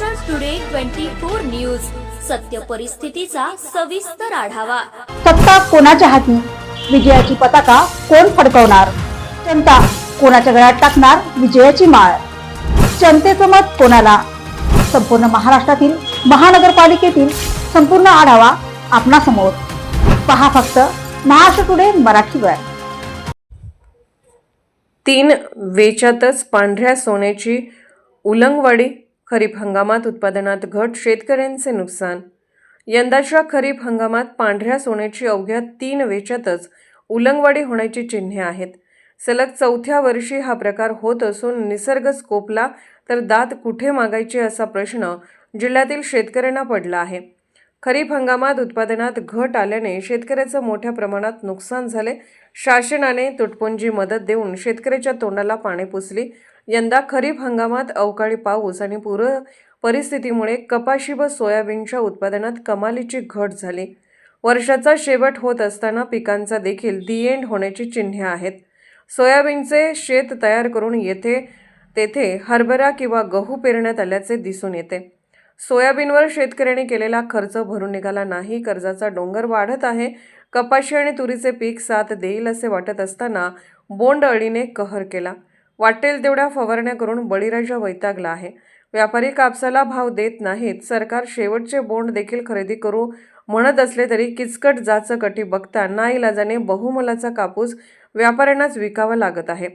Maharashtra today 24 news, सत्य परिस्थितीचा सविस्तर आढावा। सत्ता कोणाच्या हाती, विजयाची पताका कोण फडकवणार, जनता कोणाच्या गळ्यात टाकणार विजयाची माळ, जनतेचं मत कोणाला, संपूर्ण महाराष्ट्रातील महानगरपालिकेतील संपूर्ण आढावा आपणासमोर। पहा फक्त महाराष्ट्र टुडे मराठीवर। 3 वेचातच पांढऱ्या सोन्याची उलंगवाडी, खरीप हंगामात उत्पादनात घट, शेतकऱ्यांचे नुकसान। यंदाच्या खरीप हंगामात पांढऱ्या सोन्याची अवघ्या 3 वेचातच उलंगवाडी होण्याची चिन्हे आहेत। सलग 4थ्या वर्षी हा प्रकार होत असून निसर्ग स्कोपला तर दात कुठे मागायचे असा प्रश्न जिल्ह्यातील शेतकऱ्यांना पडला आहे। खरीप हंगामात उत्पादनात घट आल्याने शेतकऱ्याचं मोठ्या प्रमाणात नुकसान झाले। शासनाने तुटपुंजी मदत देऊन शेतकऱ्याच्या तोंडाला पाणी पुसली। यंदा खरीप हंगामात अवकाळी पाऊस आणि पूर परिस्थितीमुळे कपाशी व सोयाबीनच्या उत्पादनात कमालीची घट झाली। वर्षाचा शेवट होत असताना पिकांचा देखील दी एंड होण्याची चिन्हे आहेत। सोयाबीनचे शेत तयार करून तेथे हरभरा किंवा गहू पेरण्यात आल्याचे दिसून येते। सोयाबीनवर शेतकऱ्यांनी केलेला खर्च भरून निघाला नाही, कर्जाचा डोंगर वाढत आहे। कपाशी आणि तुरीचे पीक साथ देईल असे वाटत असताना बोंड अळीने कहर केला। वाटेल तेवढ्या फवारण्या करून बळीराजा वैतागला आहे। व्यापारी कापसाला भाव देत नाहीत। सरकार शेवटचे बोंड देखील खरेदी करू म्हणत असले तरी किचकट जाचकटी बघता नाईलाजाने बहुमोलाचा कापूस व्यापाऱ्यांनाच विकावा लागत आहे।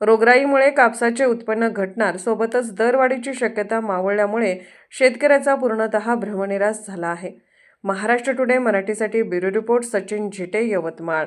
रोगराईमुळे कापसाचे उत्पन्न घटणार, सोबतच दरवाढीची शक्यता मावळल्यामुळे शेतकऱ्याचा पूर्णतः भ्रमनिरास झाला आहे। महाराष्ट्र टुडे मराठीसाठी ब्युरो रिपोर्ट, सचिन झिटे, यवतमाळ।